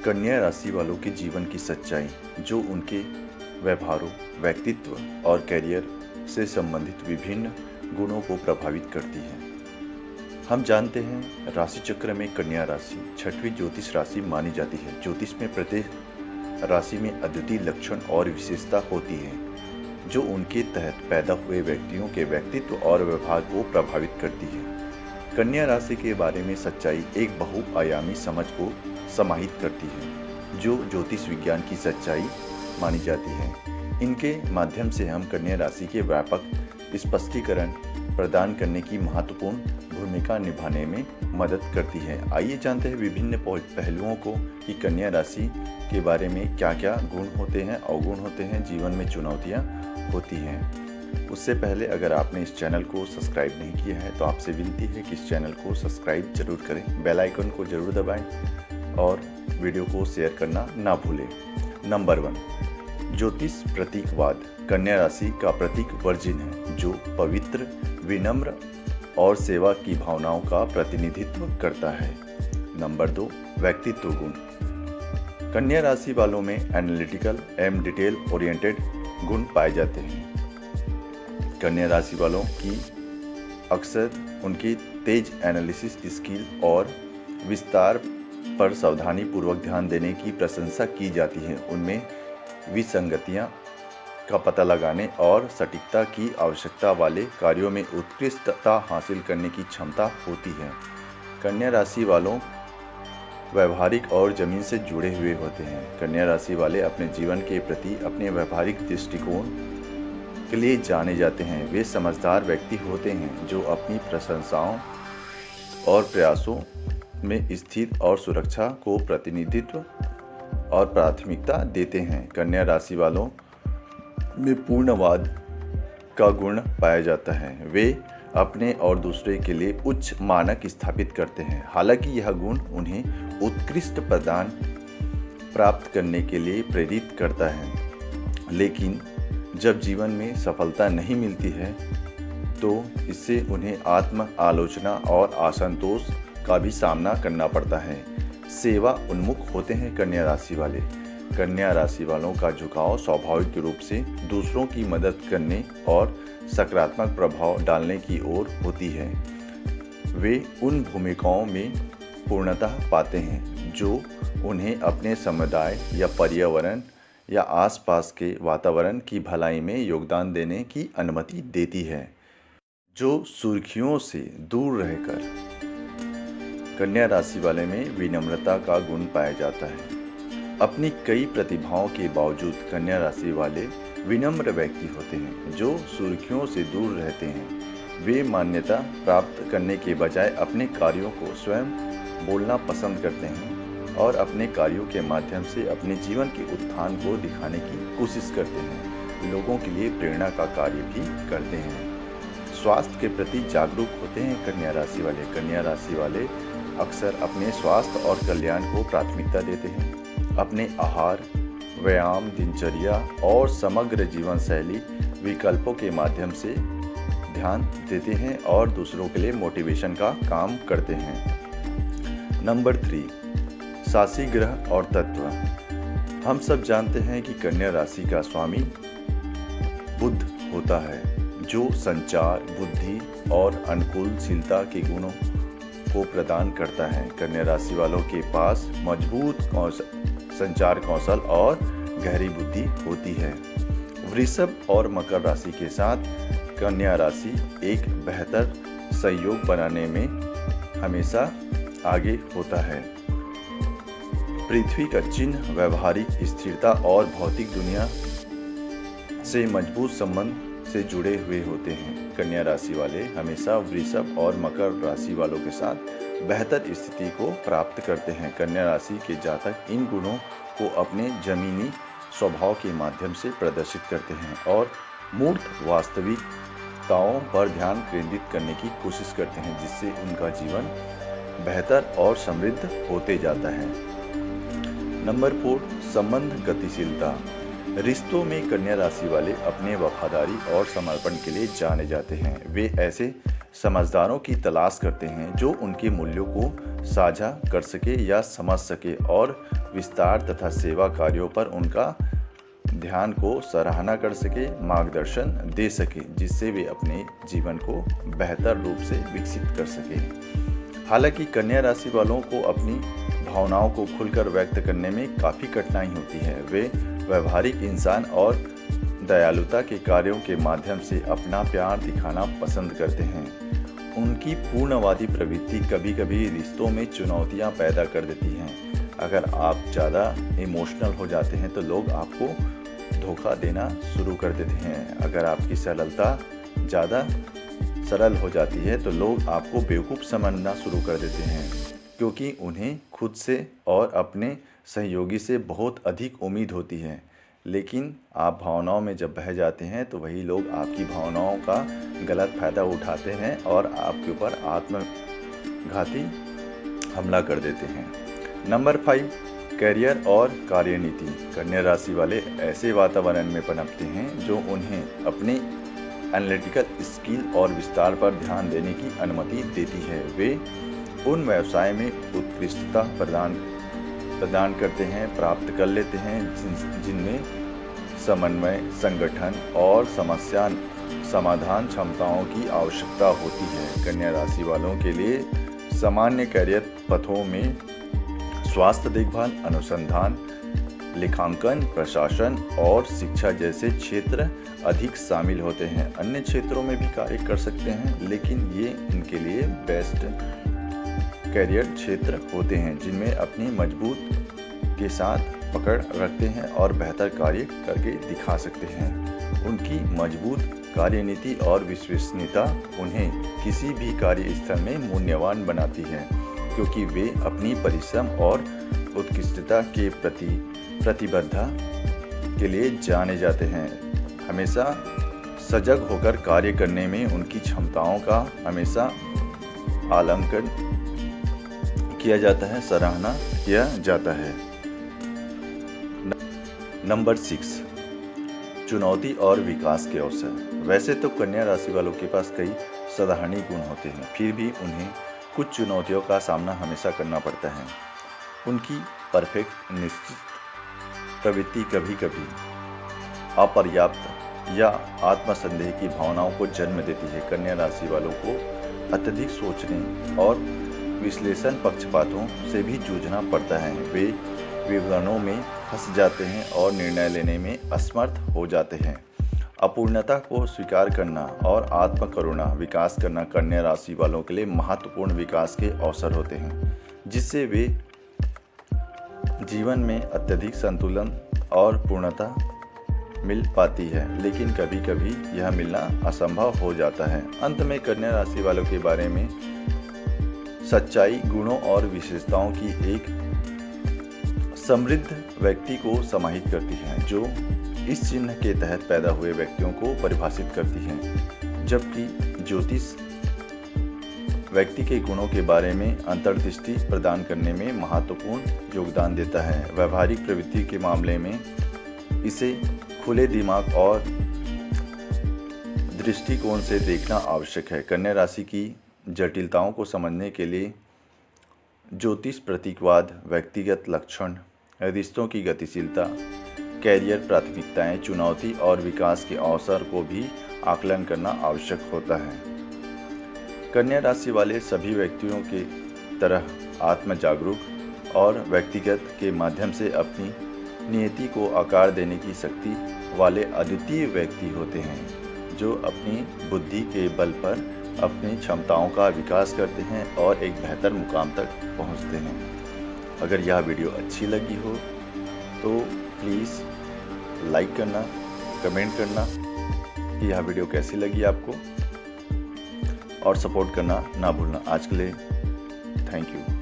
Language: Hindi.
कन्या राशि वालों के जीवन की सच्चाई जो उनके व्यवहारों, व्यक्तित्व और करियर से संबंधित विभिन्न गुणों को प्रभावित करती है। हम जानते हैं राशि चक्र में कन्या राशि छठवीं ज्योतिष राशि मानी जाती है। ज्योतिष में प्रत्येक राशि में अद्वितीय लक्षण और विशेषता होती है जो उनके तहत पैदा हुए व्यक्तियों के व्यक्तित्व और व्यवहार को प्रभावित करती है। कन्या राशि के बारे में सच्चाई एक बहुआयामी समझ को समाहित करती है जो ज्योतिष विज्ञान की सच्चाई मानी जाती है। इनके माध्यम से हम कन्या राशि के व्यापक स्पष्टीकरण प्रदान करने की महत्वपूर्ण भूमिका निभाने में मदद करती है। आइए जानते हैं विभिन्न पहलुओं को कि कन्या राशि के बारे में क्या क्या गुण होते हैं, अवगुण होते हैं, जीवन में चुनौतियां होती हैं। उससे पहले अगर आपने इस चैनल को सब्सक्राइब नहीं किया है तो आपसे विनती है कि इस चैनल को सब्सक्राइब जरूर करें, बेल आइकन को जरूर दबाएं और वीडियो को शेयर करना ना भूलें। नंबर 1, ज्योतिष प्रतीकवाद कन्या राशि का प्रतीक वर्जिन है जो पवित्र, विनम्र और सेवा की भावनाओं का प्रतिनिधित्व करता है। नंबर 2, व्यक्तित्व गुण कन्या राशि वालों में एनालिटिकल एवं डिटेल ओरिएंटेड गुण पाए जाते हैं। कन्या राशि वालों की अक्सर उनकी तेज एनालिसिस स्किल और विस्तार पर सावधानी पूर्वक ध्यान देने की प्रशंसा की जाती है। उनमें विसंगतियां का पता लगाने और सटीकता की आवश्यकता वाले कार्यों में उत्कृष्टता हासिल करने की क्षमता होती है। कन्या राशि वालों व्यवहारिक और जमीन से जुड़े हुए होते हैं। कन्या राशि वाले अपने जीवन के प्रति अपने व्यवहारिक दृष्टिकोण के लिए जाने जाते हैं। वे समझदार व्यक्ति होते हैं जो अपनी प्रशंसाओं और प्रयासों में स्थिर और सुरक्षा को प्रतिनिधित्व और प्राथमिकता देते हैं। कन्या राशि वालों में पूर्णवाद का गुण पाया जाता है। वे अपने और दूसरे के लिए उच्च मानक स्थापित करते हैं। हालांकि यह गुण उन्हें उत्कृष्ट प्रदान प्राप्त करने के लिए प्रेरित करता है, लेकिन जब जीवन में सफलता नहीं मिलती है तो इससे उन्हें आत्म आलोचना और असंतोष का भी सामना करना पड़ता है। सेवा उन्मुख होते हैं कन्या राशि वाले। कन्या राशि वालों का झुकाव स्वाभाविक रूप से दूसरों की मदद करने और सकारात्मक प्रभाव डालने की ओर होती है। वे उन भूमिकाओं में पूर्णतः पाते हैं जो उन्हें अपने समुदाय या पर्यावरण या आसपास के वातावरण की भलाई में योगदान देने की अनुमति देती है। जो सुर्खियों से दूर रहकर कन्या राशि वाले में विनम्रता का गुण पाया जाता है। अपनी कई प्रतिभाओं के बावजूद कन्या राशि वाले विनम्र व्यक्ति होते हैं जो सुर्खियों से दूर रहते हैं। वे मान्यता प्राप्त करने के बजाय अपने कार्यों को स्वयं बोलना पसंद करते हैं और अपने कार्यों के माध्यम से अपने जीवन के उत्थान को दिखाने की कोशिश करते हैं। लोगों के लिए प्रेरणा का कार्य भी करते हैं। स्वास्थ्य के प्रति जागरूक होते हैं कन्या राशि वाले। कन्या राशि वाले अक्सर अपने स्वास्थ्य और कल्याण को प्राथमिकता देते हैं। अपने आहार, व्यायाम, दिनचर्या और समग्र जीवन शैली विकल्पों के माध्यम से ध्यान देते हैं और दूसरों के लिए मोटिवेशन का काम करते हैं। नंबर 3, शासी ग्रह और तत्व। हम सब जानते हैं कि कन्या राशि का स्वामी बुध होता है जो संचार, बुद्धि और अनुकूलशीलता के गुणों को प्रदान करता है। कन्या राशि वालों के पास मजबूत संचार कौशल और गहरी बुद्धि होती है। वृषभ और मकर राशि के साथ कन्या राशि एक बेहतर सहयोग बनाने में हमेशा आगे होता है। पृथ्वी का चिन्ह व्यावहारिक स्थिरता और भौतिक दुनिया से मजबूत संबंध से जुड़े हुए होते हैं। कन्या राशि वाले हमेशा वृषभ और मकर राशि वालों के साथ बेहतर स्थिति को प्राप्त करते हैं। कन्या राशि के जातक इन गुणों को अपने जमीनी स्वभाव के माध्यम से प्रदर्शित करते हैं और मूर्त वास्तविकताओं पर ध्यान केंद्रित करने की कोशिश करते हैं, जिससे उनका जीवन बेहतर और समृद्ध होते जाता है। नंबर 4, संबंध गतिशीलता। रिश्तों में कन्या राशि वाले अपने वफादारी और समर्पण के लिए जाने जाते हैं। वे ऐसे समझदारों की तलाश करते हैं जो उनके मूल्यों को साझा कर सके या समझ सके और विस्तार तथा सेवा कार्यों पर उनका ध्यान को सराहना कर सके, मार्गदर्शन दे सके, जिससे वे अपने जीवन को बेहतर रूप से विकसित कर सके। हालांकि कन्या राशि वालों को अपनी भावनाओं को खुलकर व्यक्त करने में काफ़ी कठिनाई होती है। वे व्यवहारिक इंसान और दयालुता के कार्यों के माध्यम से अपना प्यार दिखाना पसंद करते हैं। उनकी पूर्णवादी प्रवृत्ति कभी कभी रिश्तों में चुनौतियां पैदा कर देती हैं। अगर आप ज़्यादा इमोशनल हो जाते हैं तो लोग आपको धोखा देना शुरू कर देते हैं। अगर आपकी सरलता ज़्यादा सरल हो जाती है तो लोग आपको बेवकूफ़ समझना शुरू कर देते हैं, क्योंकि उन्हें खुद से और अपने सहयोगी से बहुत अधिक उम्मीद होती है। लेकिन आप भावनाओं में जब बह जाते हैं तो वही लोग आपकी भावनाओं का गलत फ़ायदा उठाते हैं और आपके ऊपर आत्मघाती हमला कर देते हैं। नंबर 5, करियर और कार्यनीति। कन्या राशि वाले ऐसे वातावरण में पनपते हैं जो उन्हें अपने एनालिटिकल स्किल और विस्तार पर ध्यान देने की अनुमति देती है। वे उन व्यवसाय में उत्कृष्टता प्रदान करते हैं, प्राप्त कर लेते हैं जिनमें समन्वय, संगठन और समस्या समाधान क्षमताओं की आवश्यकता होती है। कन्या राशि वालों के लिए सामान्य करियर पथों में स्वास्थ्य देखभाल, अनुसंधान, लेखांकन, प्रशासन और शिक्षा जैसे क्षेत्र अधिक शामिल होते हैं। अन्य क्षेत्रों में भी कार्य कर सकते हैं, लेकिन ये इनके लिए बेस्ट करियर क्षेत्र होते हैं जिनमें अपनी मजबूत के साथ पकड़ रखते हैं और बेहतर कार्य करके दिखा सकते हैं। उनकी मजबूत कार्यनीति और विश्वसनीयता उन्हें किसी भी कार्य स्थल में मूल्यवान बनाती है, क्योंकि वे अपनी परिश्रम और उत्कृष्टता के प्रति प्रतिबद्धता के लिए जाने जाते हैं। हमेशा सजग होकर कार्य करने में उनकी क्षमताओं का हमेशा आलंकन किया जाता है, सराहना किया जाता है। नंबर 6, चुनौती और विकास के अवसर। वैसे तो कन्या राशि वालों के पास कई सराहनीय गुण होते हैं, फिर भी उन्हें कुछ चुनौतियों का सामना हमेशा करना पड़ता है। उनकी परफेक्ट निश्चित प्रवृत्ति कभी कभी अपर्याप्त या आत्मसंदेह की भावनाओं को जन्म देती है। कन्या राशि वालों को अत्यधिक सोचने और विश्लेषण पक्षपातों से भी जूझना पड़ता है। वे विवरणों में फंस जाते हैं और निर्णय लेने में असमर्थ हो जाते हैं। अपूर्णता को स्वीकार करना और आत्मकरुणा विकास करना कन्या राशि वालों के लिए महत्वपूर्ण विकास के अवसर होते हैं, जिससे वे जीवन में अत्यधिक संतुलन और पूर्णता मिल पाती है। लेकिन कभी कभी यह मिलना असंभव हो जाता है। अंत में कन्या राशि वालों के बारे में सच्चाई, गुणों और विशेषताओं की एक समृद्ध व्यक्ति को समाहित करती है, जो इस चिन्ह के तहत पैदा हुए व्यक्तियों को परिभाषित करती है। जबकि ज्योतिष व्यक्ति के गुणों के बारे में अंतर्दृष्टि प्रदान करने में महत्वपूर्ण योगदान देता है। व्यावहारिक प्रवृत्ति के मामले में इसे खुले दिमाग और दृष्टिकोण से देखना आवश्यक है। कन्या राशि की जटिलताओं को समझने के लिए ज्योतिष प्रतीकवाद, व्यक्तिगत लक्षण, रिश्तों की गतिशीलता, कैरियर प्राथमिकताएं, चुनौती और विकास के अवसर को भी आकलन करना आवश्यक होता है। कन्या राशि वाले सभी व्यक्तियों के तरह आत्म जागरूक और व्यक्तिगत के माध्यम से अपनी नियति को आकार देने की शक्ति वाले अद्वितीय व्यक्ति होते हैं, जो अपनी बुद्धि के बल पर अपनी क्षमताओं का विकास करते हैं और एक बेहतर मुकाम तक पहुंचते हैं। अगर यह वीडियो अच्छी लगी हो तो प्लीज़ लाइक करना, कमेंट करना कि यह वीडियो कैसी लगी आपको, और सपोर्ट करना ना भूलना। आज के लिए थैंक यू।